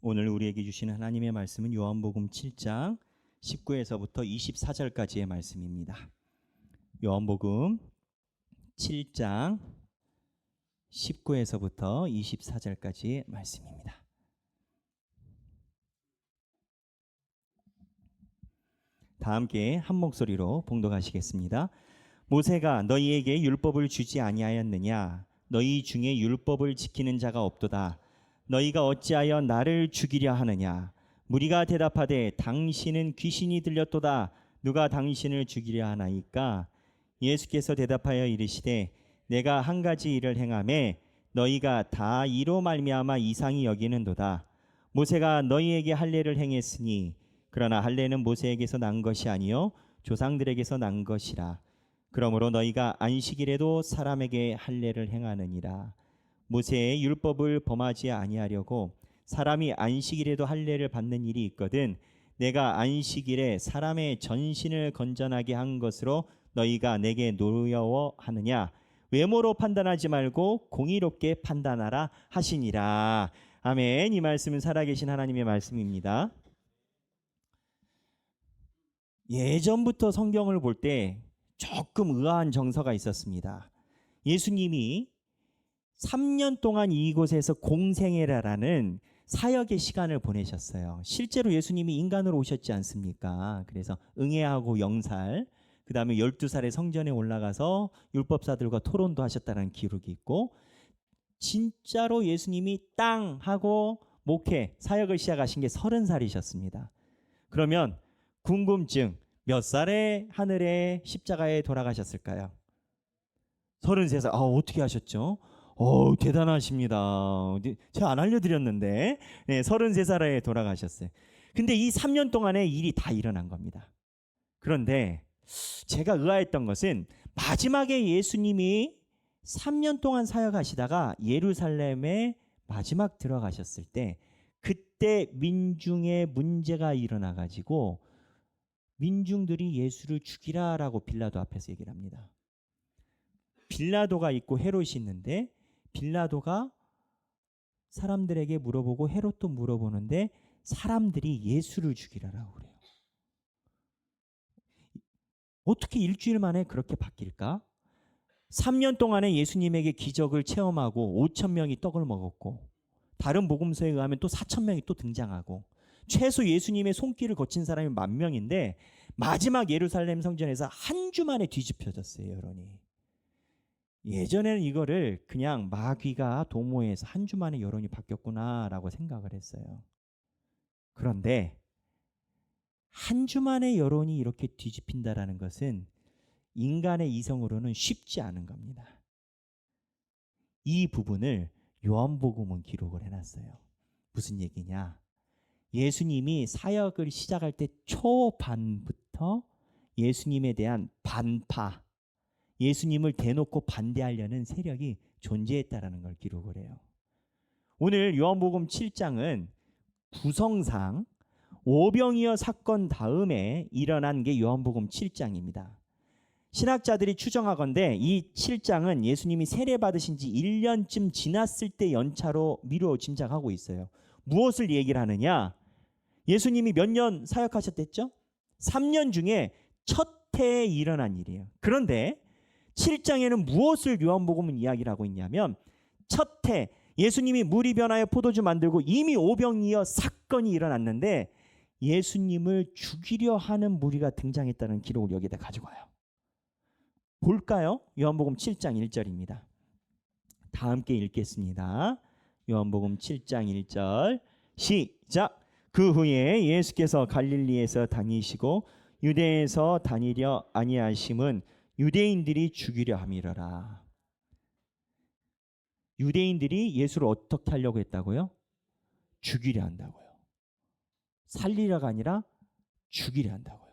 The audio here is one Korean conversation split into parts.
오늘 우리에게 주시는 하나님의 말씀은 요한복음 7장 19에서부터 24절까지의 말씀입니다. 요한복음 7장 19에서부터 24절까지의 말씀입니다. 다 함께 한 목소리로 봉독하시겠습니다. 모세가 너희에게 율법을 주지 아니하였느냐? 너희 중에 율법을 지키는 자가 없도다. 너희가 어찌하여 나를 죽이려 하느냐? 무리가 대답하되 당신은 귀신이 들렸도다. 누가 당신을 죽이려 하나이까? 예수께서 대답하여 이르시되 내가 한 가지 일을 행하매 너희가 다 이로 말미암아 이상히 여기는도다. 모세가 너희에게 할례를 행했으니 그러나 할례는 모세에게서 난 것이 아니요 조상들에게서 난 것이라. 그러므로 너희가 안식일에도 사람에게 할례를 행하느니라. 모세의 율법을 범하지 아니하려고 사람이 안식일에도 할례를 받는 일이 있거든 내가 안식일에 사람의 전신을 건전하게 한 것으로 너희가 내게 노여워하느냐? 외모로 판단하지 말고 공의롭게 판단하라 하시니라. 아멘. 이 말씀은 살아계신 하나님의 말씀입니다. 예전부터 성경을 볼 때 조금 의아한 정서가 있었습니다. 예수님이 3년 동안 이곳에서 공생애라라는 사역의 시간을 보내셨어요. 실제로 예수님이 인간으로 오셨지 않습니까? 그래서 응애하고 영살, 그 다음에 12살에 성전에 올라가서 율법사들과 토론도 하셨다는 기록이 있고, 진짜로 예수님이 땅 하고 목회, 사역을 시작하신 게 30살이셨습니다. 그러면 궁금증, 몇 살에 하늘의 십자가에 돌아가셨을까요? 33살. 어떻게 하셨죠? 대단하십니다. 제가 안 알려드렸는데 33살에 돌아가셨어요. 근데 이 3년 동안에 일이 다 일어난 겁니다. 그런데 제가 의아했던 것은 마지막에 예수님이 3년 동안 사역하시다가 예루살렘에 마지막 들어가셨을 때 그때 민중의 문제가 일어나가지고 민중들이 예수를 죽이라라고 빌라도 앞에서 얘기를 합니다. 빌라도가 있고 헤롯이 있는데 빌라도가 사람들에게 물어보고 헤롯도 물어보는데 사람들이 예수를 죽이라라고 그래요. 어떻게 일주일 만에 그렇게 바뀔까? 3년 동안에 예수님에게 기적을 체험하고 5천 명이 떡을 먹었고 다른 복음서에 의하면 또 4천 명이 또 등장하고 최소 예수님의 손길을 거친 사람이 10,000명인데 마지막 예루살렘 성전에서 한 주 만에 뒤집혀졌어요, 여론이. 예전에는 이거를 그냥 마귀가 도모해서 한 주 만에 여론이 바뀌었구나라고 생각을 했어요. 그런데 한 주 만에 여론이 이렇게 뒤집힌다라는 것은 인간의 이성으로는 쉽지 않은 겁니다. 이 부분을 요한복음은 기록을 해놨어요. 무슨 얘기냐? 예수님이 사역을 시작할 때 초반부터 예수님에 대한 반파, 예수님을 대놓고 반대하려는 세력이 존재했다라는 걸 기록을 해요. 오늘 요한복음 7장은 구성상 오병이어 사건 다음에 일어난 게 요한복음 7장입니다. 신학자들이 추정하건대 이 7장은 예수님이 세례 받으신 지 1년쯤 지났을 때 연차로 미루어 짐작하고 있어요. 무엇을 얘기를 하느냐? 예수님이 몇 년 사역하셨댔죠? 3년 중에 첫 해에 일어난 일이에요. 그런데 7장에는 무엇을 요한복음은 이야기를 하고 있냐면 첫 해 예수님이 물이 변하여 포도주 만들고 이미 오병이어 사건이 일어났는데 예수님을 죽이려 하는 무리가 등장했다는 기록을 여기다 가지고 와요. 볼까요? 요한복음 7장 1절입니다. 다 함께 읽겠습니다. 요한복음 7장 1절 시작. 그 후에 예수께서 갈릴리에서 다니시고 유대에서 다니려 아니하심은 유대인들이 죽이려 함이러라. 유대인들이 예수를 어떻게 하려고 했다고요? 죽이려 한다고요. 살리려가 아니라 죽이려 한다고요.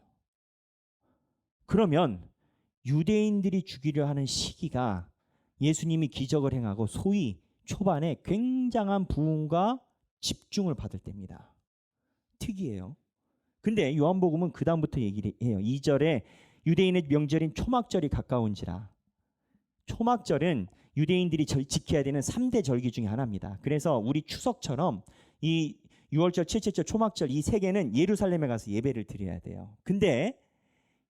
그러면 유대인들이 죽이려 하는 시기가 예수님이 기적을 행하고 소위 초반에 굉장한 부흥과 집중을 받을 때입니다. 특이해요. 근데 요한복음은 그 다음부터 얘기를 해요. 2절에 유대인의 명절인 초막절이 가까운지라. 초막절은 유대인들이 지켜야 되는 3대 절기 중에 하나입니다. 그래서 우리 추석처럼 이 6월절, 칠칠절, 초막절 이 세 개는 예루살렘에 가서 예배를 드려야 돼요. 근데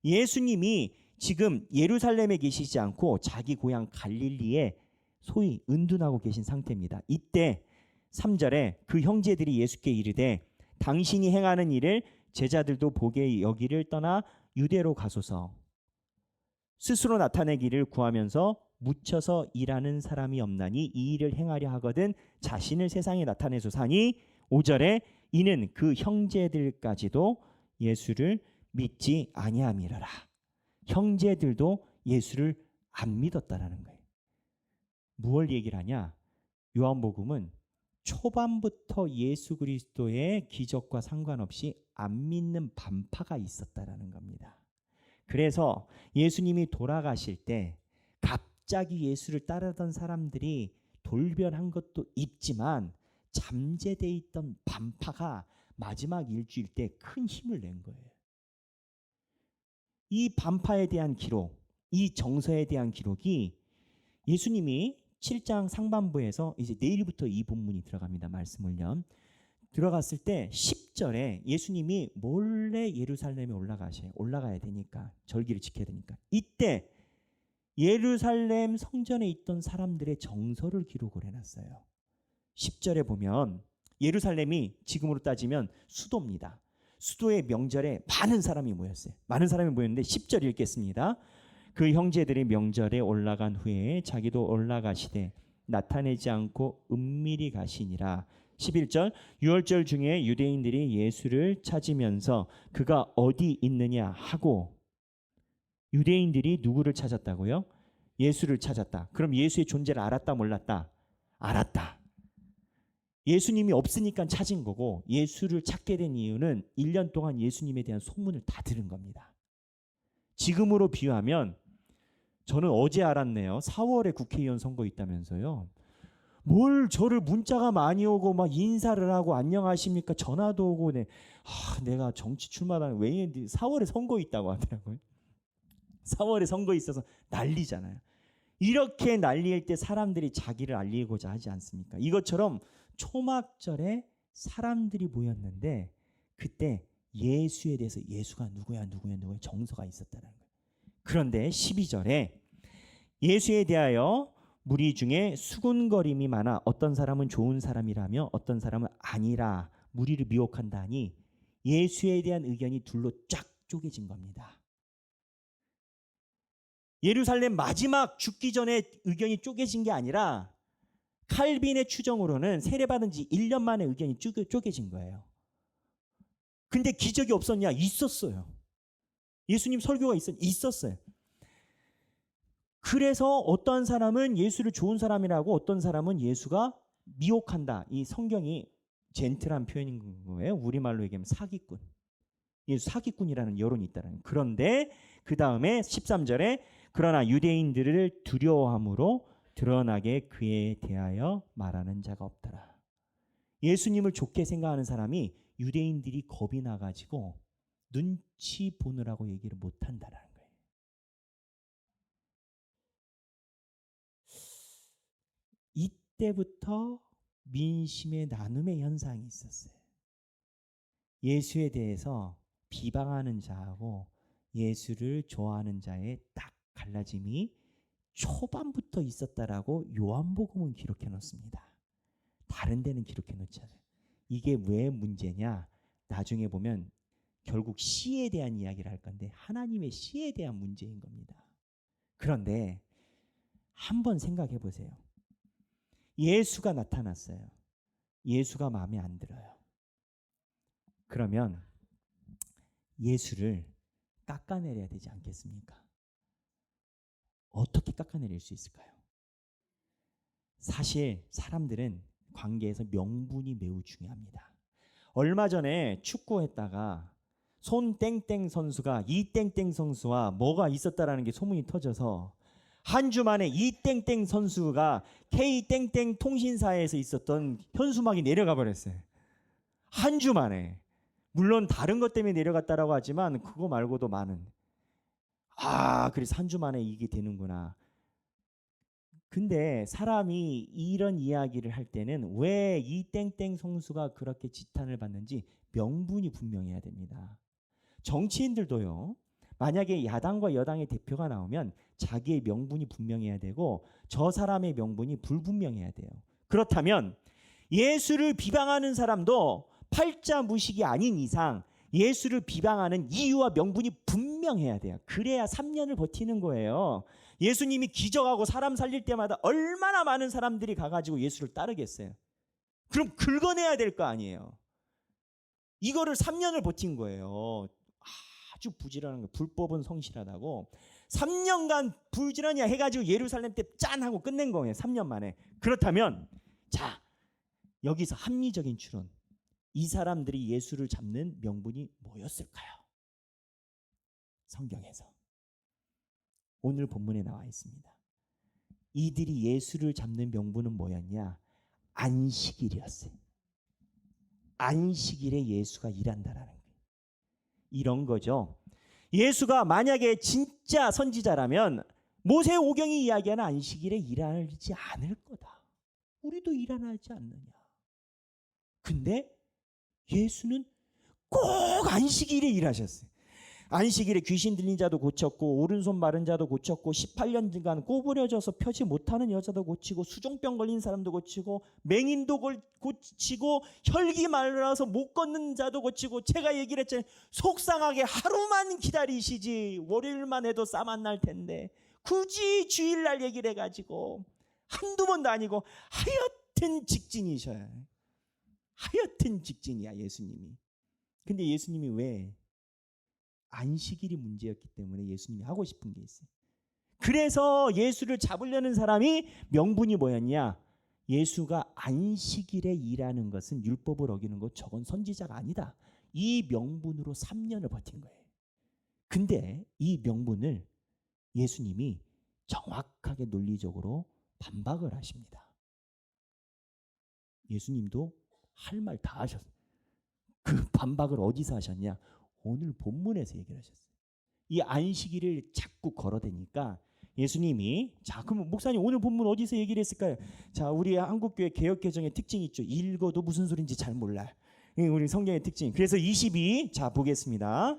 예수님이 지금 예루살렘에 계시지 않고 자기 고향 갈릴리에 소위 은둔하고 계신 상태입니다. 이때 3절에 그 형제들이 예수께 이르되 당신이 행하는 일을 제자들도 보게 여기를 떠나 유대로 가소서. 스스로 나타내기를 구하면서 묻혀서 일하는 사람이 없나니 이 일을 행하려 하거든 자신을 세상에 나타내소서하니 5절에 이는 그 형제들까지도 예수를 믿지 아니함이러라. 형제들도 예수를 안 믿었다라는 거예요. 무엇 얘기를 하냐? 요한복음은 초반부터 예수 그리스도의 기적과 상관없이 안 믿는 반파가 있었다라는 겁니다. 그래서 예수님이 돌아가실 때 갑자기 예수를 따르던 사람들이 돌변한 것도 있지만 잠재되어 있던 반파가 마지막 일주일 때 큰 힘을 낸 거예요. 이 반파에 대한 기록, 이 정서에 대한 기록이 예수님이 7장 상반부에서 이제 내일부터 이 본문이 들어갑니다. 말씀을요. 들어갔을 때 10절에 예수님이 몰래 예루살렘에 올라가야 되니까 절기를 지켜야 되니까 이때 예루살렘 성전에 있던 사람들의 정서를 기록을 해놨어요. 10절에 보면 예루살렘이 지금으로 따지면 수도입니다. 수도의 명절에 많은 사람이 모였어요. 많은 사람이 모였는데 10절 읽겠습니다. 그 형제들이 명절에 올라간 후에 자기도 올라가시되 나타내지 않고 은밀히 가시니라. 11절 유월절 중에 유대인들이 예수를 찾으면서 그가 어디 있느냐 하고 유대인들이 누구를 찾았다고요? 예수를 찾았다. 그럼 예수의 존재를 알았다 몰랐다? 알았다. 예수님이 없으니까 찾은 거고 예수를 찾게 된 이유는 1년 동안 예수님에 대한 소문을 다 들은 겁니다. 지금으로 비유하면 저는 어제 알았네요. 4월에 국회의원 선거 있다면서요. 뭘 저를 문자가 많이 오고 막 인사를 하고 안녕하십니까 전화도 오고 내가 정치 출마하는 왜 4월에 선거 있다고 하더라고요. 4월에 선거 있어서 난리잖아요. 이렇게 난리일 때 사람들이 자기를 알리고자 하지 않습니까? 이것처럼 초막절에 사람들이 모였는데 그때 예수에 대해서 예수가 누구야 정서가 있었다는 거예요. 그런데 12절에 예수에 대하여 무리 중에 수군거림이 많아 어떤 사람은 좋은 사람이라며 어떤 사람은 아니라 무리를 미혹한다 하니 예수에 대한 의견이 둘로 쫙 쪼개진 겁니다. 예루살렘 마지막 죽기 전에 의견이 쪼개진 게 아니라 칼빈의 추정으로는 세례받은 지 1년 만에 의견이 쪼개진 거예요. 근데 기적이 없었냐? 있었어요. 예수님 설교가 있었어요. 그래서 어떤 사람은 예수를 좋은 사람이라고 어떤 사람은 예수가 미혹한다. 이 성경이 젠틀한 표현인 거예요. 우리말로 얘기하면 사기꾼. 예수 사기꾼이라는 여론이 있다는. 그런데 그 다음에 13절에 그러나 유대인들을 두려워함으로 드러나게 그에 대하여 말하는 자가 없더라. 예수님을 좋게 생각하는 사람이 유대인들이 겁이 나가지고 눈치 보느라고 얘기를 못한다라는 거예요. 이때부터 민심의 나눔의 현상이 있었어요. 예수에 대해서 비방하는 자하고 예수를 좋아하는 자의 딱 갈라짐이 초반부터 있었다라고 요한복음은 기록해 놓습니다. 다른 데는 기록해 놓지 않아요. 이게 왜 문제냐? 나중에 보면 결국 씨에 대한 이야기를 할 건데 하나님의 씨에 대한 문제인 겁니다. 그런데 한번 생각해 보세요. 예수가 나타났어요. 예수가 마음에 안 들어요. 그러면 예수를 깎아내려야 되지 않겠습니까? 어떻게 깎아내릴 수 있을까요? 사실 사람들은 관계에서 명분이 매우 중요합니다. 얼마 전에 축구했다가 손 땡땡 선수가 이 땡땡 선수와 뭐가 있었다라는 게 소문이 터져서 한 주 만에 이 땡땡 선수가 K 땡땡 통신사에서 있었던 현수막이 내려가 버렸어요. 한 주 만에. 물론 다른 것 때문에 내려갔다라고 하지만 그거 말고도 많은. 그래서 한 주 만에 이게 되는구나. 근데 사람이 이런 이야기를 할 때는 왜 이 땡땡 성수가 그렇게 지탄을 받는지 명분이 분명해야 됩니다. 정치인들도요. 만약에 야당과 여당의 대표가 나오면 자기의 명분이 분명해야 되고 저 사람의 명분이 불분명해야 돼요. 그렇다면 예수를 비방하는 사람도 팔자무식이 아닌 이상 예수를 비방하는 이유와 명분이 분명해야 돼요. 그래야 3년을 버티는 거예요. 예수님이 기적하고 사람 살릴 때마다 얼마나 많은 사람들이 가가지고 예수를 따르겠어요. 그럼 긁어내야 될 거 아니에요. 이거를 3년을 버틴 거예요. 아주 부지런한 거. 불법은 성실하다고 3년간 부지런히 해가지고 예루살렘 때 짠 하고 끝낸 거예요. 3년 만에. 그렇다면 자, 여기서 합리적인 추론. 이 사람들이 예수를 잡는 명분이 뭐였을까요? 성경에서 오늘 본문에 나와 있습니다. 이들이 예수를 잡는 명분은 뭐였냐? 안식일이었어요. 안식일에 예수가 일한다라는 거예요. 이런 거죠. 예수가 만약에 진짜 선지자라면 모세오경이 이야기하는 안식일에 일하지 않을 거다. 우리도 일하지 않느냐. 근데 예수는 꼭 안식일에 일하셨어요. 안식일에 귀신 들린 자도 고쳤고 오른손 마른 자도 고쳤고 18년간 꼬부려져서 펴지 못하는 여자도 고치고 수종병 걸린 사람도 고치고 맹인도 고치고 혈기 말라서 못 걷는 자도 고치고 제가 얘기를 했잖아요. 속상하게 하루만 기다리시지 월요일만 해도 싸 만날 텐데 굳이 주일날 얘기를 해가지고 한두 번도 아니고 하여튼 직진이셔요. 하여튼 직진이야 예수님이. 근데 예수님이 왜? 안식일이 문제였기 때문에 예수님이 하고 싶은 게 있어요. 그래서 예수를 잡으려는 사람이 명분이 뭐였냐? 예수가 안식일에 일하는 것은 율법을 어기는 것, 저건 선지자가 아니다. 이 명분으로 3년을 버틴 거예요. 근데 이 명분을 예수님이 정확하게 논리적으로 반박을 하십니다. 예수님도 할 말 다 하셨어요. 그 반박을 어디서 하셨냐? 오늘 본문에서 얘기를 하셨어요. 이 안식일을 자꾸 걸어대니까 예수님이 자 그럼 목사님 오늘 본문 어디서 얘기를 했을까요? 자 우리 한국교회 개혁개정의 특징이 있죠. 읽어도 무슨 소리인지 잘 몰라. 우리 성경의 특징. 그래서 22 자 보겠습니다.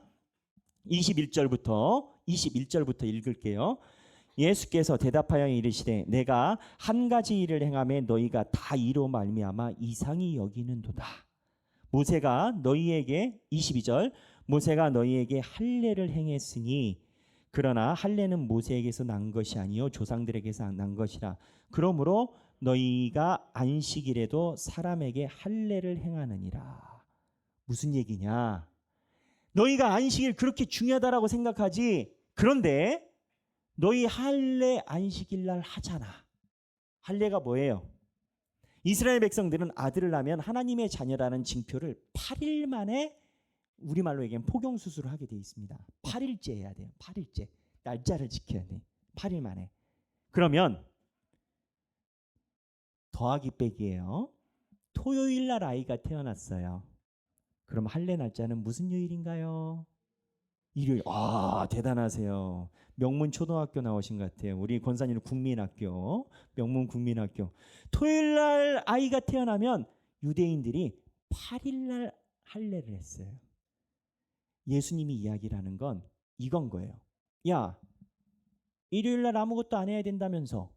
21절부터 읽을게요. 예수께서 대답하여 이르시되 내가 한 가지 일을 행하매 너희가 다 이로 말미암아 이상히 여기는도다. 모세가 너희에게 22절 모세가 너희에게 할례를 행했으니 그러나 할례는 모세에게서 난 것이 아니요 조상들에게서 난 것이라. 그러므로 너희가 안식일에도 사람에게 할례를 행하느니라. 무슨 얘기냐? 너희가 안식일 그렇게 중요하다라고 생각하지. 그런데 너희 할례 안식일 날 하잖아. 할례가 뭐예요? 이스라엘 백성들은 아들을 낳으면 하나님의 자녀라는 징표를 8일 만에 우리말로 얘기하면 포경수술을 하게 돼 있습니다. 8일째 해야 돼요. 8일째. 날짜를 지켜야 돼. 8일 만에. 그러면 더하기 빼기예요. 토요일 날 아이가 태어났어요. 그럼 할례 날짜는 무슨 요일인가요? 일요일. 아, 대단하세요. 명문 초등학교 나오신 것 같아요. 우리 권사님은 국민학교, 명문 국민학교. 토요일 날 아이가 태어나면 유대인들이 8일 날 할례를 했어요. 예수님이 이야기를 하는 건 이건 거예요. 야, 일요일 날 아무것도 안 해야 된다면서.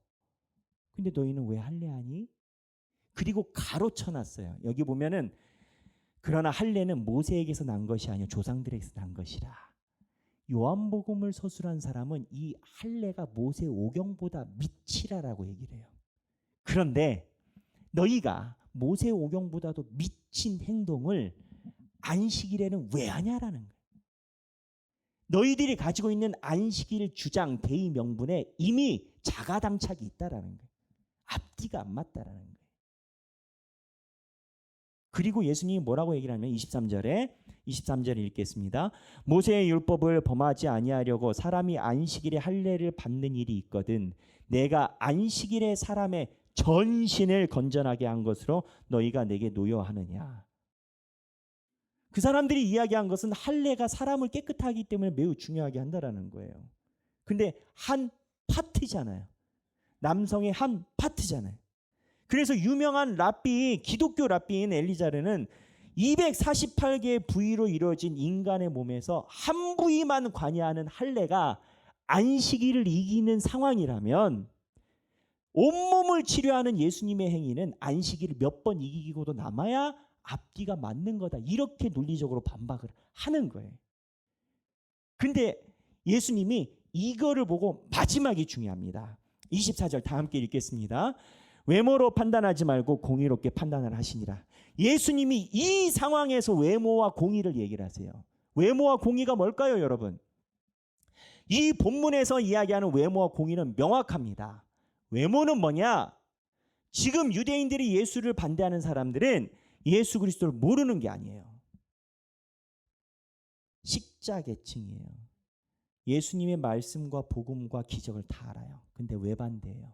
근데 너희는 왜 할례하니? 그리고 가로쳐놨어요. 여기 보면은 그러나 할례는 모세에게서 난 것이 아니요 조상들에게서 난 것이라. 요한복음을 서술한 사람은 이 할례가 모세 오경보다 미치라라고 얘기를 해요. 그런데 너희가 모세 오경보다도 미친 행동을 안식일에는 왜 하냐라는 거예요. 너희들이 가지고 있는 안식일 주장 대의 명분에 이미 자가당착이 있다라는 거예요. 앞뒤가 안 맞다라는 거예요. 그리고 예수님이 뭐라고 얘기를 하냐면 23절을 읽겠습니다. 모세의 율법을 범하지 아니하려고 사람이 안식일에 할례를 받는 일이 있거든 내가 안식일에 사람의 전신을 건전하게 한 것으로 너희가 내게 노여하느냐. 그 사람들이 이야기한 것은 할례가 사람을 깨끗하게 하기 때문에 매우 중요하게 한다라는 거예요. 근데 한 파트잖아요. 남성의 한 파트잖아요. 그래서 유명한 랍비, 기독교 랍비인 엘리자르는 248개의 부위로 이루어진 인간의 몸에서 한 부위만 관여하는 할례가 안식일을 이기는 상황이라면 온몸을 치료하는 예수님의 행위는 안식일을 몇 번 이기고도 남아야 앞뒤가 맞는 거다. 이렇게 논리적으로 반박을 하는 거예요. 근데 예수님이 이거를 보고 마지막이 중요합니다. 24절 다 함께 읽겠습니다. 외모로 판단하지 말고 공의롭게 판단을 하시니라. 예수님이 이 상황에서 외모와 공의를 얘기를 하세요. 외모와 공의가 뭘까요, 여러분? 이 본문에서 이야기하는 외모와 공의는 명확합니다. 외모는 뭐냐? 지금 유대인들이 예수를 반대하는 사람들은 예수 그리스도를 모르는 게 아니에요. 식자계층이에요. 예수님의 말씀과 복음과 기적을 다 알아요. 근데 왜 반대해요?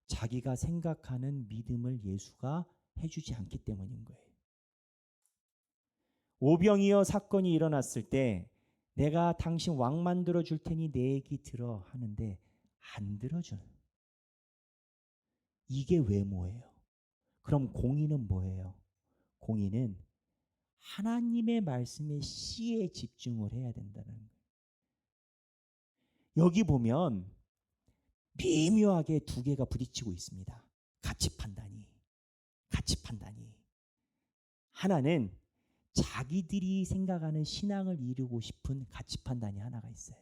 자기가 생각하는 믿음을 예수가 해주지 않기 때문인 거예요. 오병이어 사건이 일어났을 때 내가 당신 왕 만들어 줄 테니 내 얘기 들어 하는데 안 들어줘요. 이게 외모예요. 그럼 공의는 뭐예요? 공의는 하나님의 말씀의 씨에 집중을 해야 된다는 거예요. 여기 보면 미묘하게 두 개가 부딪히고 있습니다. 가치 판단이. 하나는 자기들이 생각하는 신앙을 이루고 싶은 가치 판단이 하나가 있어요.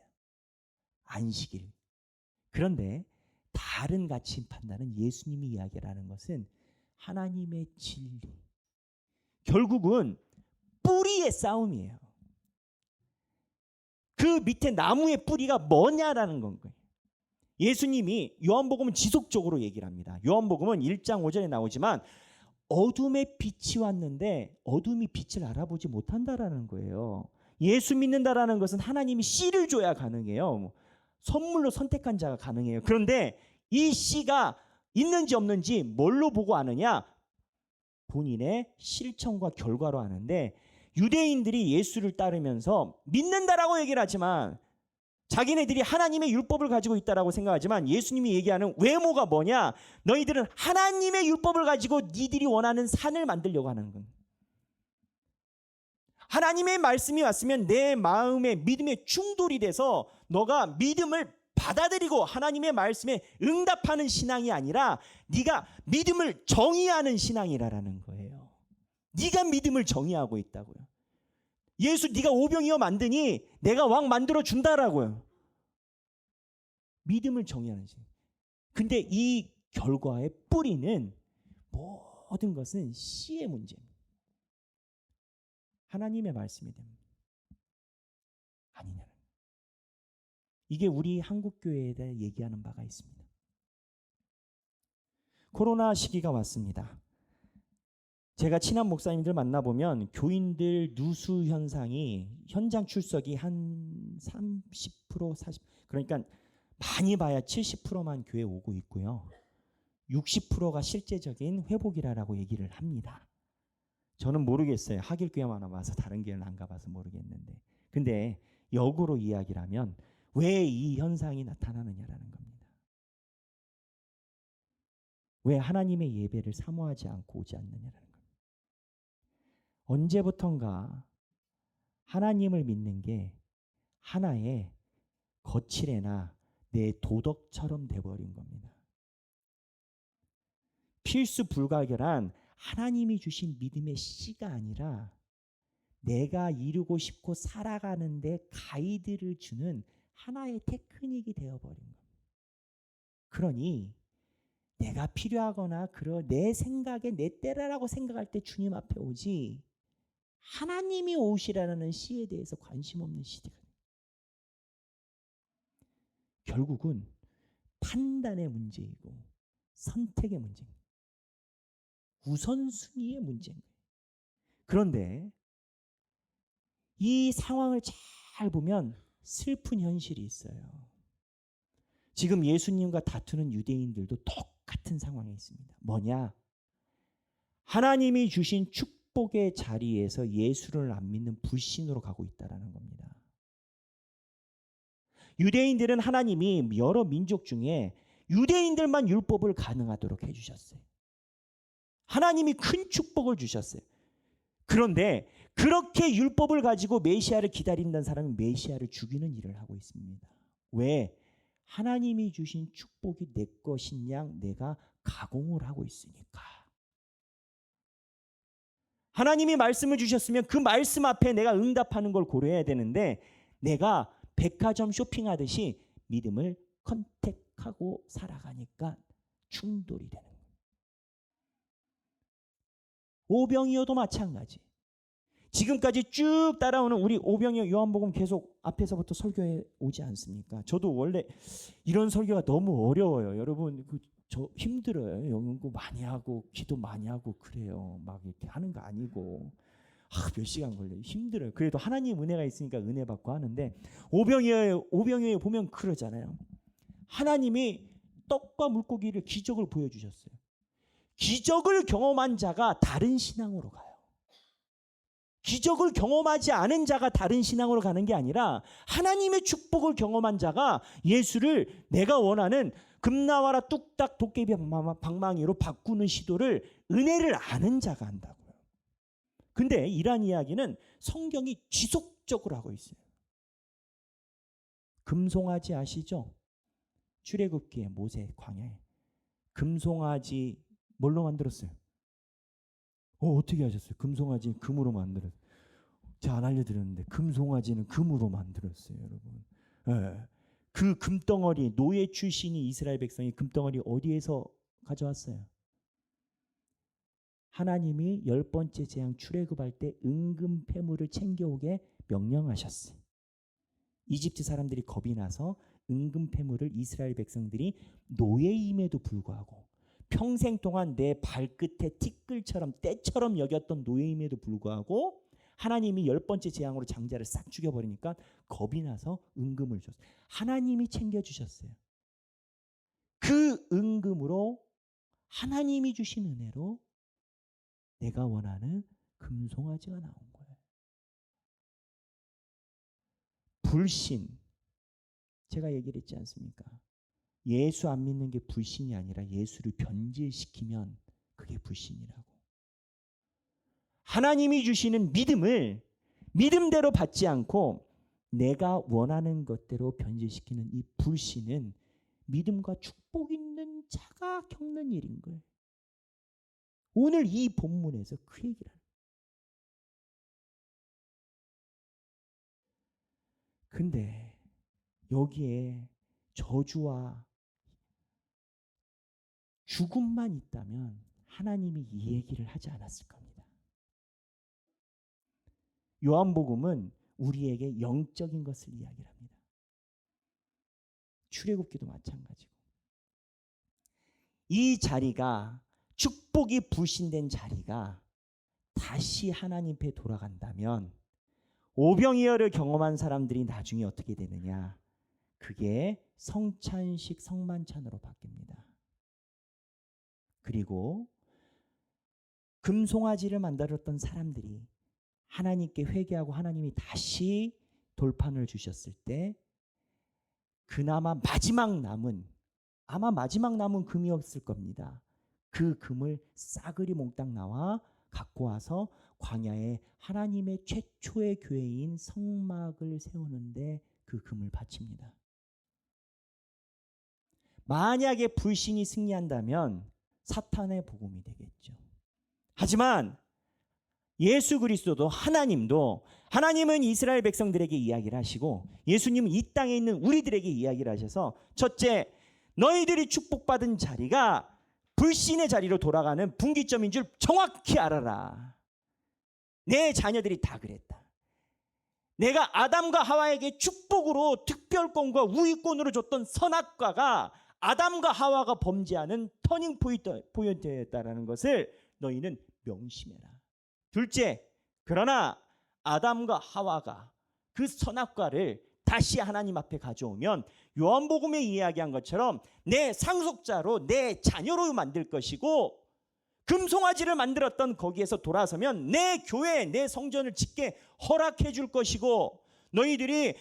안식일. 그런데 다른 가치 판단은 예수님이 이야기하는 것은 하나님의 진리. 결국은 뿌리의 싸움이에요. 그 밑에 나무의 뿌리가 뭐냐라는 건 거예요. 예수님이 요한복음은 지속적으로 얘기를 합니다. 요한복음은 1장 5절에 나오지만 어둠에 빛이 왔는데 어둠이 빛을 알아보지 못한다라는 거예요. 예수 믿는다라는 것은 하나님이 씨를 줘야 가능해요. 선물로 선택한 자가 가능해요. 그런데 이 씨가 있는지 없는지 뭘로 보고 아느냐? 본인의 실천과 결과로 아는데 유대인들이 예수를 따르면서 믿는다라고 얘기를 하지만 자기네들이 하나님의 율법을 가지고 있다라고 생각하지만 예수님이 얘기하는 외모가 뭐냐? 너희들은 하나님의 율법을 가지고 니들이 원하는 산을 만들려고 하는 건. 하나님의 말씀이 왔으면 내 마음에 믿음에 충돌이 돼서 너가 믿음을 받아들이고 하나님의 말씀에 응답하는 신앙이 아니라 네가 믿음을 정의하는 신앙이라는 거예요. 네가 믿음을 정의하고 있다고요. 예수 네가 오병이어 만드니 내가 왕 만들어 준다라고요. 믿음을 정의하는 신앙. 근데 이 결과의 뿌리는 모든 것은 씨의 문제입니다. 하나님의 말씀이 됩니다. 아니냐는. 이게 우리 한국교회에 대해 얘기하는 바가 있습니다. 코로나 시기가 왔습니다. 제가 친한 목사님들 만나보면 교인들 누수 현상이 현장 출석이 한 30%, 40% 그러니까 많이 봐야 70%만 교회 오고 있고요. 60%가 실제적인 회복이라고 얘기를 합니다. 저는 모르겠어요. 하길교회만 와서 다른 교회는 안 가봐서 모르겠는데. 근데 역으로 이야기를 하면 왜 이 현상이 나타나느냐라는 겁니다. 왜 하나님의 예배를 사모하지 않고 오지 않느냐라는 겁니다. 언제부턴가 하나님을 믿는 게 하나의 거칠애나 내 도덕처럼 돼버린 겁니다. 필수 불가결한 하나님이 주신 믿음의 씨가 아니라 내가 이루고 싶고 살아가는데 가이드를 주는 하나의 테크닉이 되어버린 겁니다. 그러니 내가 필요하거나 내 생각에 내 때라라고 생각할 때 주님 앞에 오지 하나님이 오시라는 씨에 대해서 관심 없는 시대가 결국은 판단의 문제이고 선택의 문제입니다. 우선순위의 문제입니다. 그런데 이 상황을 잘 보면 슬픈 현실이 있어요. 지금 예수님과 다투는 유대인들도 똑같은 상황에 있습니다. 뭐냐? 하나님이 주신 축복의 자리에서 예수를 안 믿는 불신으로 가고 있다는 겁니다. 유대인들은 하나님이 여러 민족 중에 유대인들만 율법을 가능하도록 해주셨어요. 하나님이 큰 축복을 주셨어요. 그런데 그렇게 율법을 가지고 메시아를 기다린다는 사람은 메시아를 죽이는 일을 하고 있습니다. 왜? 하나님이 주신 축복이 내 것인 양 내가 가공을 하고 있으니까. 하나님이 말씀을 주셨으면 그 말씀 앞에 내가 응답하는 걸 고려해야 되는데 내가 백화점 쇼핑하듯이 믿음을 컨택하고 살아가니까 충돌이 되는 거예요. 오병이어도 마찬가지. 지금까지 쭉 따라오는 우리 오병이어 요한복음 계속 앞에서부터 설교해 오지 않습니까? 저도 원래 이런 설교가 너무 어려워요. 여러분 저 힘들어요. 연구 많이 하고 기도 많이 하고 그래요. 막 이렇게 하는 거 아니고 몇 시간 걸려요. 힘들어요. 그래도 하나님 은혜가 있으니까 은혜 받고 하는데 오병이어에 보면 그러잖아요. 하나님이 떡과 물고기를 기적을 보여주셨어요. 기적을 경험한 자가 다른 신앙으로 가요. 기적을 경험하지 않은 자가 다른 신앙으로 가는 게 아니라 하나님의 축복을 경험한 자가 예수를 내가 원하는 금나와라 뚝딱 도깨비 방망이로 바꾸는 시도를 은혜를 아는 자가 한다고요. 근데 이러한 이야기는 성경이 지속적으로 하고 있어요. 금송아지 아시죠? 출애굽기에 모세 광야에 금송아지 뭘로 만들었어요? 어떻게 하셨어요? 금송아지 금으로 만들었어요. 제가 안 알려드렸는데 금송아지는 금으로 만들었어요, 여러분. 네. 그 금덩어리, 노예 출신이 이스라엘 백성이 금덩어리 어디에서 가져왔어요? 하나님이 10번째 재앙 출애굽할 때 은금 폐물을 챙겨오게 명령하셨어요. 이집트 사람들이 겁이 나서 은금 폐물을 이스라엘 백성들이 노예임에도 불구하고 평생 동안 내 발끝에 티끌처럼 때처럼 여겼던 노예임에도 불구하고 하나님이 10번째 재앙으로 장자를 싹 죽여버리니까 겁이 나서 은금을 줬어요. 하나님이 챙겨주셨어요. 그 은금으로 하나님이 주신 은혜로 내가 원하는 금송아지가 나온 거예요. 불신, 제가 얘기를 했지 않습니까? 예수 안 믿는 게 불신이 아니라 예수를 변질시키면 그게 불신이라고. 하나님이 주시는 믿음을 믿음대로 받지 않고 내가 원하는 것대로 변질시키는 이 불신은 믿음과 축복 있는 자가 겪는 일인 거예요. 오늘 이 본문에서 그 얘기를 하는 거예요. 근데 여기에 저주와 죽음만 있다면 하나님이 이 얘기를 하지 않았을 겁니다. 요한복음은 우리에게 영적인 것을 이야기를 합니다. 출애굽기도 마찬가지고. 이 자리가 축복이 불신된 자리가 다시 하나님 앞에 돌아간다면 오병이어를 경험한 사람들이 나중에 어떻게 되느냐? 그게 성찬식 성만찬으로 바뀝니다. 그리고 금송아지를 만들었던 사람들이 하나님께 회개하고 하나님이 다시 돌판을 주셨을 때 그나마 마지막 남은, 아마 마지막 남은 금이었을 겁니다. 그 금을 싸그리 몽땅 나와 갖고 와서 광야에 하나님의 최초의 교회인 성막을 세우는데 그 금을 바칩니다. 만약에 불신이 승리한다면 사탄의 복음이 되겠죠. 하지만 예수 그리스도도 하나님은 이스라엘 백성들에게 이야기를 하시고 예수님은 이 땅에 있는 우리들에게 이야기를 하셔서 첫째, 너희들이 축복받은 자리가 불신의 자리로 돌아가는 분기점인 줄 정확히 알아라. 내 자녀들이 다 그랬다. 내가 아담과 하와에게 축복으로 특별권과 우위권으로 줬던 선악과가 아담과 하와가 범죄하는 터닝 포인트였다라는 것을 너희는 명심해라. 둘째, 그러나 아담과 하와가 그 선악과를 다시 하나님 앞에 가져오면 요한복음에 이야기한 것처럼 내 상속자로 내 자녀로 만들 것이고 금송아지를 만들었던 거기에서 돌아서면 내 교회, 내 성전을 짓게 허락해 줄 것이고 너희들이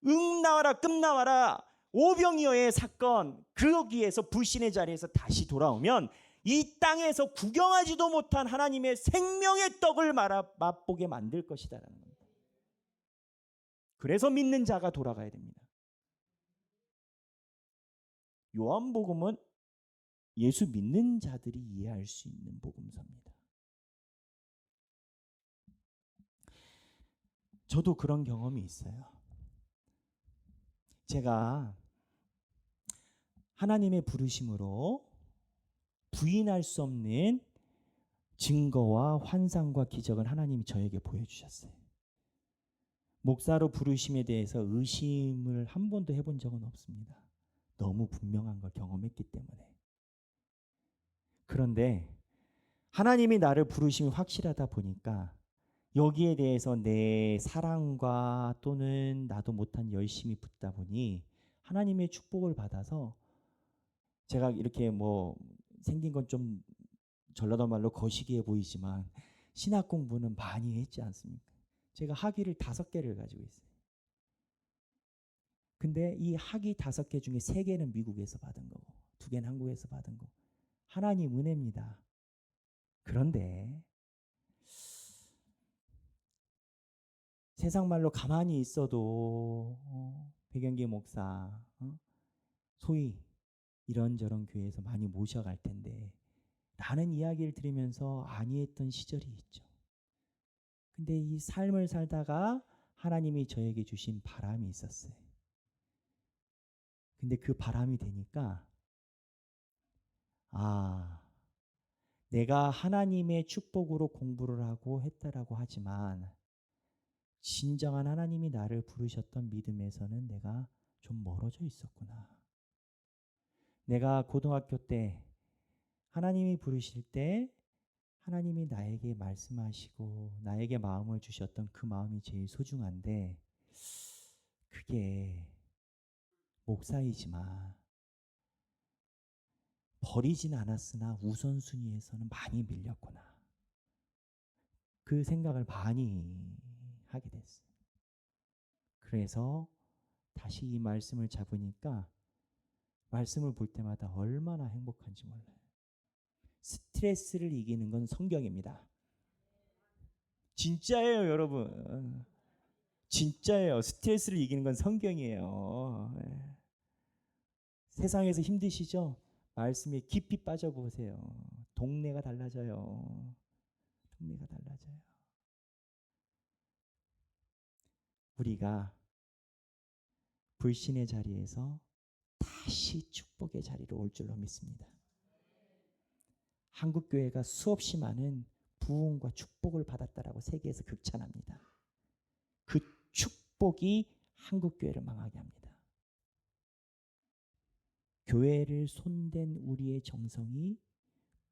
응 나와라 끔 나와라 오병이어의 사건, 거기에서 불신의 자리에서 다시 돌아오면 이 땅에서 구경하지도 못한 하나님의 생명의 떡을 맛보게 만들 것이다라는 겁니다. 그래서 믿는 자가 돌아가야 됩니다. 요한복음은 예수 믿는 자들이 이해할 수 있는 복음서입니다. 저도 그런 경험이 있어요. 제가 하나님의 부르심으로 부인할 수 없는 증거와 환상과 기적을 하나님이 저에게 보여주셨어요. 목사로 부르심에 대해서 의심을 한 번도 해본 적은 없습니다. 너무 분명한 걸 경험했기 때문에. 그런데 하나님이 나를 부르심이 확실하다 보니까 여기에 대해서 내 사랑과 또는 나도 못한 열심이 붙다 보니 하나님의 축복을 받아서 제가 이렇게 뭐 생긴 건 좀 전라도 말로 거시기해 보이지만 신학 공부는 많이 했지 않습니까? 제가 학위를 5개를 가지고 있어요. 근데 이 학위 5개 중에 3개는 미국에서 받은 거고 2개는 한국에서 받은 거. 하나님 은혜입니다. 그런데 세상 말로 가만히 있어도 백영기 목사 소위 이런저런 교회에서 많이 모셔갈 텐데 라는 이야기를 들으면서 아니했던 시절이 있죠. 근데 이 삶을 살다가 하나님이 저에게 주신 바람이 있었어요. 근데 그 바람이 되니까 내가 하나님의 축복으로 공부를 하고 했다라고 하지만 진정한 하나님이 나를 부르셨던 믿음에서는 내가 좀 멀어져 있었구나. 내가 고등학교 때 하나님이 부르실 때 하나님이 나에게 말씀하시고 나에게 마음을 주셨던 그 마음이 제일 소중한데 그게 목사이지만 버리진 않았으나 우선순위에서는 많이 밀렸구나. 그 생각을 많이 하게 됐어요. 그래서 다시 이 말씀을 잡으니까 말씀을 볼 때마다 얼마나 행복한지 몰라요. 스트레스를 이기는 건 성경입니다. 진짜예요, 여러분. 진짜예요. 스트레스를 이기는 건 성경이에요. 네. 세상에서 힘드시죠? 말씀에 깊이 빠져보세요. 동네가 달라져요. 동네가 달라져요. 우리가 불신의 자리에서 다시 축복의 자리로 올 줄로 믿습니다. 한국교회가 수없이 많은 부흥과 축복을 받았다라고 세계에서 극찬합니다. 그 축복이 한국교회를 망하게 합니다. 교회를 손댄 우리의 정성이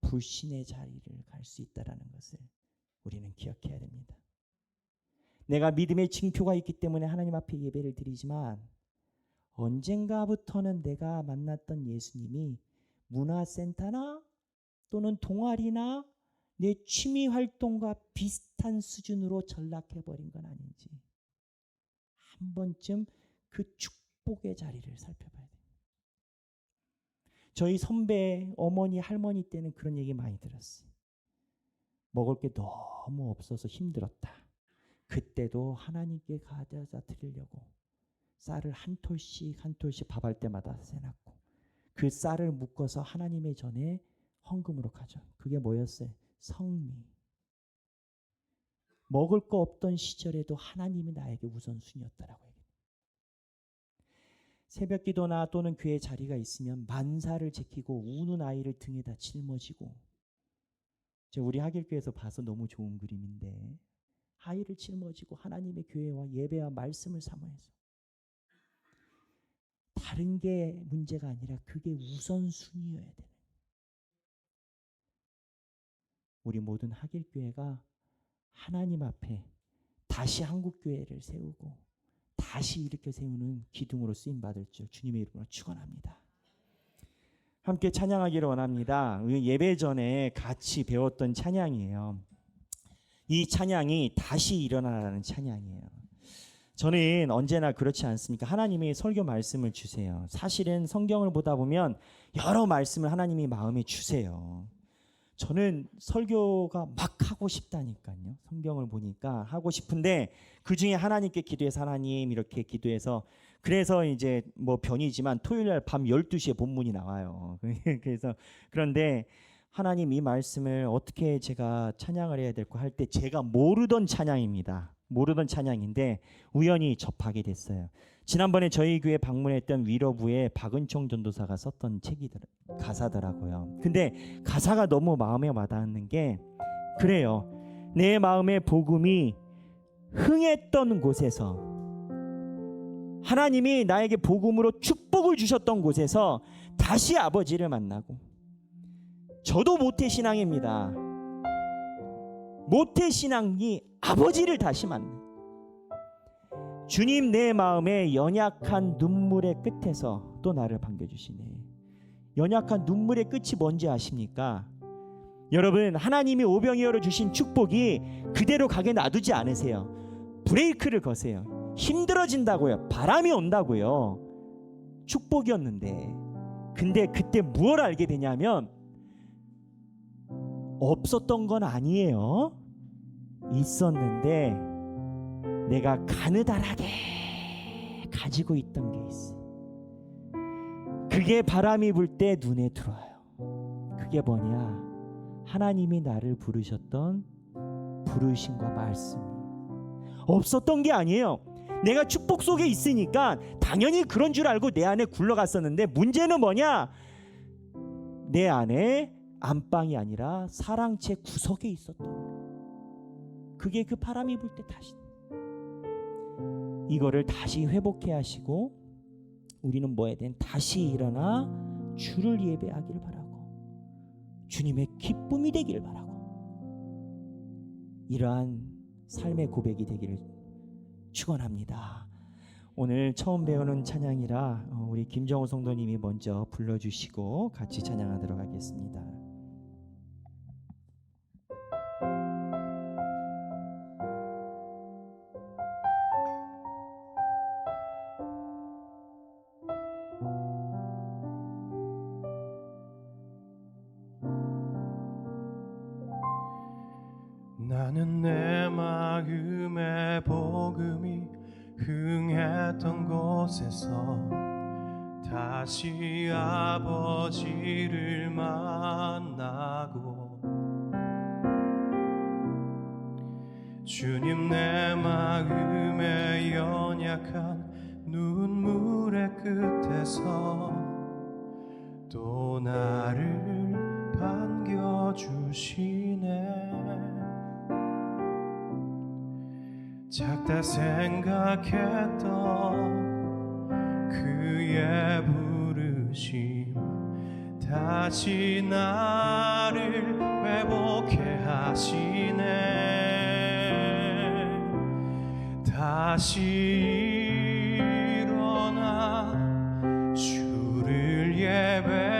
불신의 자리를 갈 수 있다는 것을 우리는 기억해야 됩니다. 내가 믿음의 징표가 있기 때문에 하나님 앞에 예배를 드리지만 언젠가부터는 내가 만났던 예수님이 문화센터나 또는 동아리나 내 취미 활동과 비슷한 수준으로 전락해버린 건 아닌지 한 번쯤 그 축복의 자리를 살펴봐야 돼요. 저희 선배 어머니 할머니 때는 그런 얘기 많이 들었어요. 먹을 게 너무 없어서 힘들었다. 그때도 하나님께 가져다 드리려고 쌀을 한 톨씩 밥할 때마다 세놨고 그 쌀을 묶어서 하나님의 전에 헌금으로 가져. 그게 뭐였어요? 성미. 먹을 거 없던 시절에도 하나님이 나에게 우선순위였다라고 얘기해요. 새벽 기도나 또는 교회 자리가 있으면 만사를 지키고 우는 아이를 등에다 짊어지고 우리 하길교에서 봐서 너무 좋은 그림인데 아이를 짊어지고 하나님의 교회와 예배와 말씀을 사모해서 다른 게 문제가 아니라 그게 우선순위여야 되는 우리 모든 하길교회가 하나님 앞에 다시 한국교회를 세우고 다시 일으켜 세우는 기둥으로 쓰임받을 줄 주님의 이름으로 축원합니다. 함께 찬양하기를 원합니다. 예배 전에 같이 배웠던 찬양이에요. 이 찬양이 다시 일어나라는 찬양이에요. 저는 언제나 그렇지 않습니까? 하나님이 설교 말씀을 주세요. 사실은 성경을 보다 보면 여러 말씀을 하나님이 마음에 주세요. 저는 설교가 막 하고 싶다니까요. 성경을 보니까 하고 싶은데 그 중에 하나님께 기도해서 하나님 이렇게 기도해서 그래서 이제 뭐 변이지만 토요일 날 밤 12시에 본문이 나와요. 그래서 그런데 하나님 이 말씀을 어떻게 제가 찬양을 해야 될까 할 때 제가 모르던 찬양입니다. 모르던 찬양인데 우연히 접하게 됐어요. 지난번에 저희 교회 방문했던 위로부의 박은총 전도사가 썼던 가사더라고요. 근데 가사가 너무 마음에 와닿는 게 그래요. 내 마음의 복음이 흥했던 곳에서 하나님이 나에게 복음으로 축복을 주셨던 곳에서 다시 아버지를 만나고 저도 모태신앙입니다. 모태신앙이 아버지를 다시 만나 주님 내 마음의 연약한 눈물의 끝에서 또 나를 반겨주시네. 연약한 눈물의 끝이 뭔지 아십니까? 여러분 하나님이 오병이어로 주신 축복이 그대로 가게 놔두지 않으세요. 브레이크를 거세요. 힘들어진다고요. 바람이 온다고요. 축복이었는데 근데 그때 무엇을 알게 되냐면 없었던 건 아니에요. 있었는데 내가 가느다랗게 가지고 있던 게 있어. 그게 바람이 불 때 눈에 들어와요. 그게 뭐냐? 하나님이 나를 부르셨던 부르심과 말씀. 없었던 게 아니에요. 내가 축복 속에 있으니까 당연히 그런 줄 알고 내 안에 굴러갔었는데 문제는 뭐냐? 내 안에 안방이 아니라 사랑채 구석에 있었던 거예요. 그게 그 바람이 불 때 다시 이거를 다시 회복해 하시고 우리는 뭐 해야 되는 다시 일어나 주를 예배하길 바라고 주님의 기쁨이 되길 바라고 이러한 삶의 고백이 되기를 축원합니다. 오늘 처음 배우는 찬양이라 우리 김정호 성도님이 먼저 불러주시고 같이 찬양하도록 하겠습니다. 나는 내 마음의 복음이 흥했던 곳에서 다시 아버지를 만나고 주님 내 마음의 연약한 눈물의 끝에서 또 나를 반겨주시네. 작다 생각했던 그의 부르심 다시 나를 회복해 하시네. 다시 일어나 주를 예배함이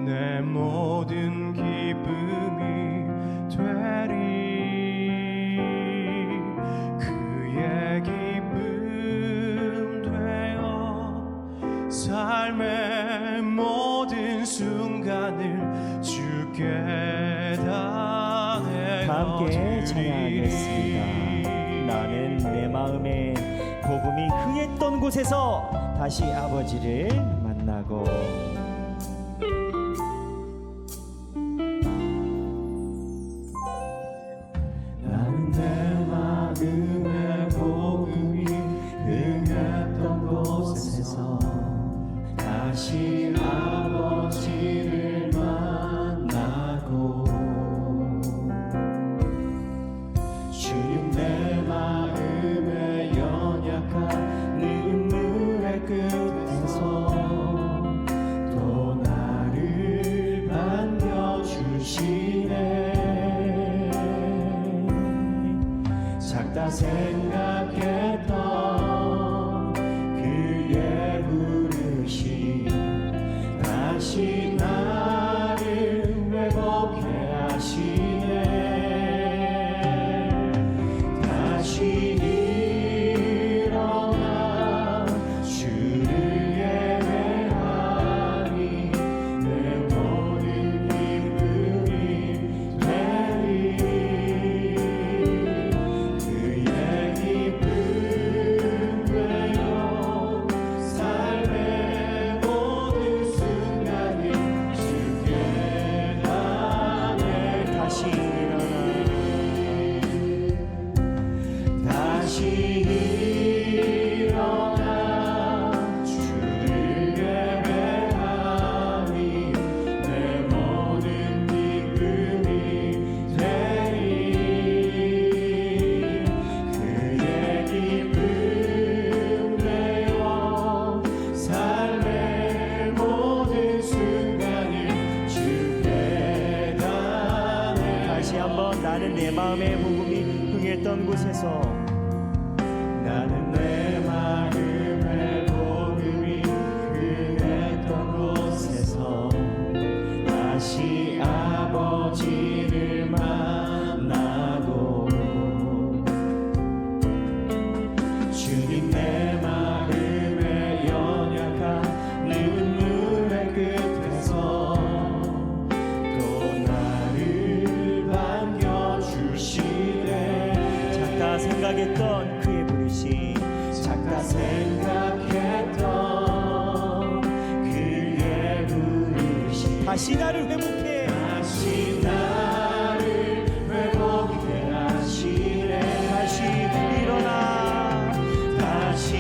내 모든 기쁨이 되리. 삶의 모든 순간을 주께 다 함께 찬양하겠습니다. 나는 내 마음의 복음이 흥했던 곳에서 다시 아버지를 만나고 나는 내 마음의 복음이 흥했던 곳에서 다시 아버지를 만나고 주님 내 마음의 연약한 눈물의 끝에서 또 나를 반겨주시네. 작다 생각했던 그의 부르심 다시 나를 회복해 하시네. 다시 다시 일어나 주를 예배하니 내 모든 기쁨이 되리 그의 기쁨 내어 삶의 모든 순간을 주께 다내 다시 한번 나는 내 마음의 복음이 흥했던 곳에서 나는 내 마음의 복음이 흥했던 곳에서 다시 아버지를 만나고 주님 내 마음의 연약한 눈물의 끝에서 또 나를 반겨주시네 작다 생각했던 그의 부르심 작다 생각했던 그의 부르심 다시 나를 회복해 다시 나를 회복해 하시네 다시 일어나 다시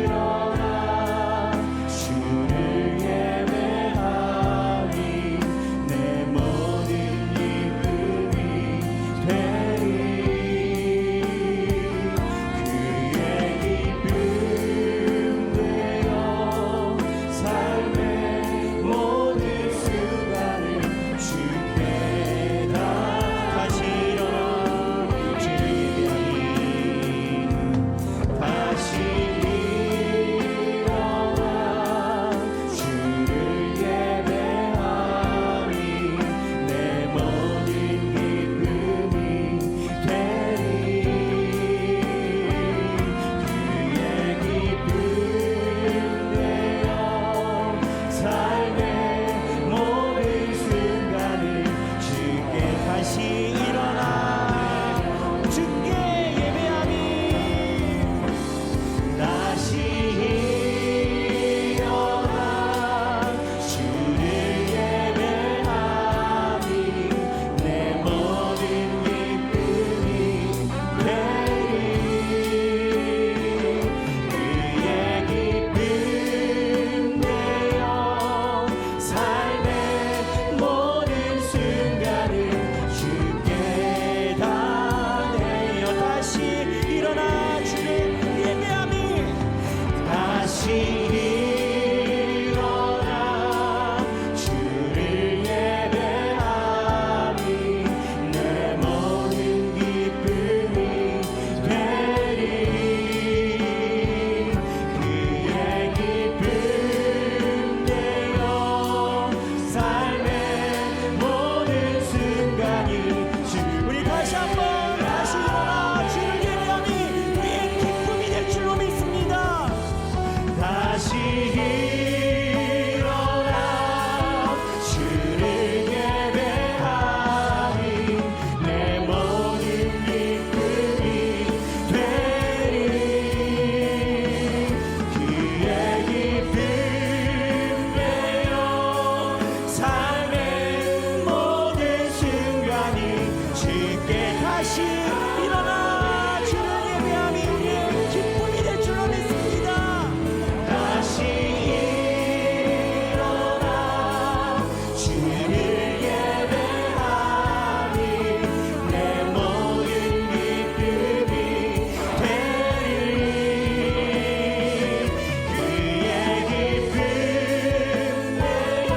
일어나 주를 예배하니 내 모든 기쁨이 되리 그의 기쁨 되어 삶의 모든 순간을 주께 다 다시 일어나 주를 예배하니 다시 일어나 주를 예배하니 내 모든 기쁨이 되리 그의 기쁨 되어 삶의 모든 순간을 주께 다시 일어나 주께 예배하니 다시 일어나 주를 예배하니 내 모든 기쁨이 되리 그의 기쁨 되어 삶의 모든 순간을 주께 다 내어 다시 일어나 주를 예배하니 다시 일어나 주를 예배하니 내 모든 기쁨이 되리 그의 기쁨 되어 삶의 모든 순간이 우리 다시 한번 다시 일어나 주를 예배하니 우리의 기쁨이 될 줄로 믿습니다. 다시 일어나 주를 예배하니 내 모든 기쁨이 되리 그의 기쁨 되어 삶의 모든 순간이 주께 다시 일어나 주를 예배하니 우리의 기쁨이 될 줄로 믿습니다. 다시 일어나 주를 예배하니 내 모든 기쁨이 되리 그의 기쁨 되어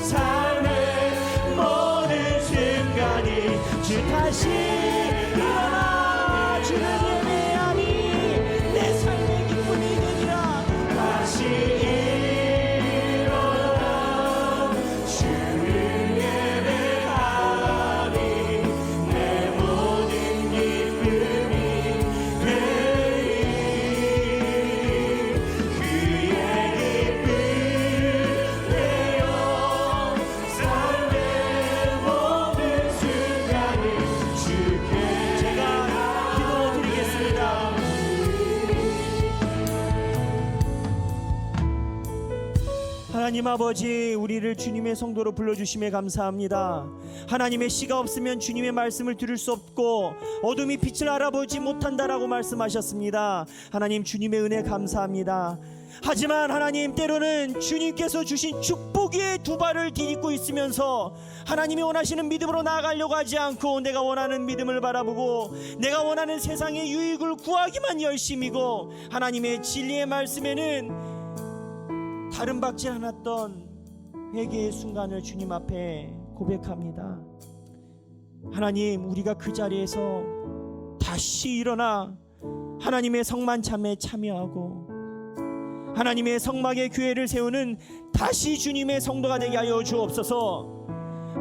삶의 모든 순간이 주 다시 일어나 주를 예배하니 내 삶의 기쁨이 되리라. 다시 일어나 주를 예배하니 내 모든 기쁨이 되리 그의 기쁨 되어 삶의 모든 순간을 주께 제가 기도드리겠습니다. 하나님 아버지, 우리를 주님의 성도로 불러주심에 감사합니다. 하나님의 씨가 없으면 주님의 말씀을 들을 수 없고 어둠이 빛을 알아보지 못한다라고 말씀하셨습니다. 하나님, 주님의 은혜 감사합니다. 하지만 하나님, 때로는 주님께서 주신 축복 위에 두 발을 디딛고 있으면서 하나님이 원하시는 믿음으로 나아가려고 하지 않고 내가 원하는 믿음을 바라보고 내가 원하는 세상의 유익을 구하기만 열심이고 하나님의 진리의 말씀에는 다른 받지 않았던 회개의 순간을 주님 앞에 고백합니다. 하나님, 우리가 그 자리에서 다시 일어나 하나님의 성만참에 참여하고 하나님의 성막의 교회를 세우는 다시 주님의 성도가 되게 하여 주옵소서.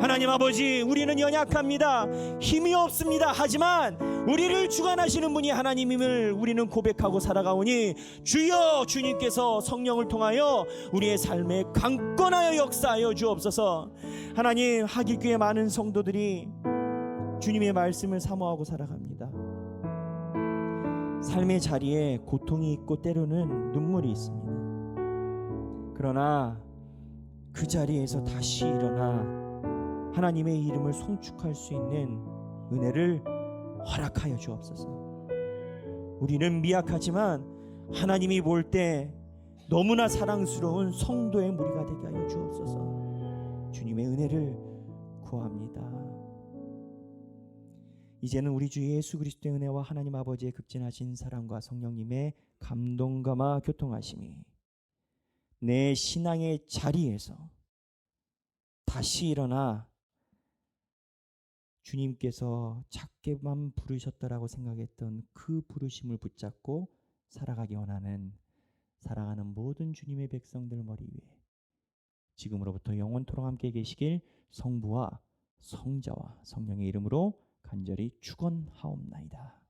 하나님 아버지, 우리는 연약합니다. 힘이 없습니다. 하지만 우리를 주관하시는 분이 하나님임을 우리는 고백하고 살아가오니 주여, 주님께서 성령을 통하여 우리의 삶에 강권하여 역사하여 주옵소서. 하나님, 하길교회 많은 성도들이 주님의 말씀을 사모하고 살아갑니다. 삶의 자리에 고통이 있고 때로는 눈물이 있습니다. 그러나 그 자리에서 다시 일어나 하나님의 이름을 송축할 수 있는 은혜를 허락하여 주옵소서. 우리는 미약하지만 하나님이 볼 때 너무나 사랑스러운 성도의 무리가 되게 하여 주옵소서. 주님의 은혜를 구합니다. 이제는 우리 주 예수 그리스도의 은혜와 하나님 아버지의 극진하신 사랑과 성령님의 감동감화 교통하심이 내 신앙의 자리에서 다시 일어나 주님께서 작게만 부르셨다라고 생각했던 그 부르심을 붙잡고 살아가기 원하는 사랑하는 모든 주님의 백성들 머리 위에 지금으로부터 영원토록 함께 계시길 성부와 성자와 성령의 이름으로 간절히 축원하옵나이다.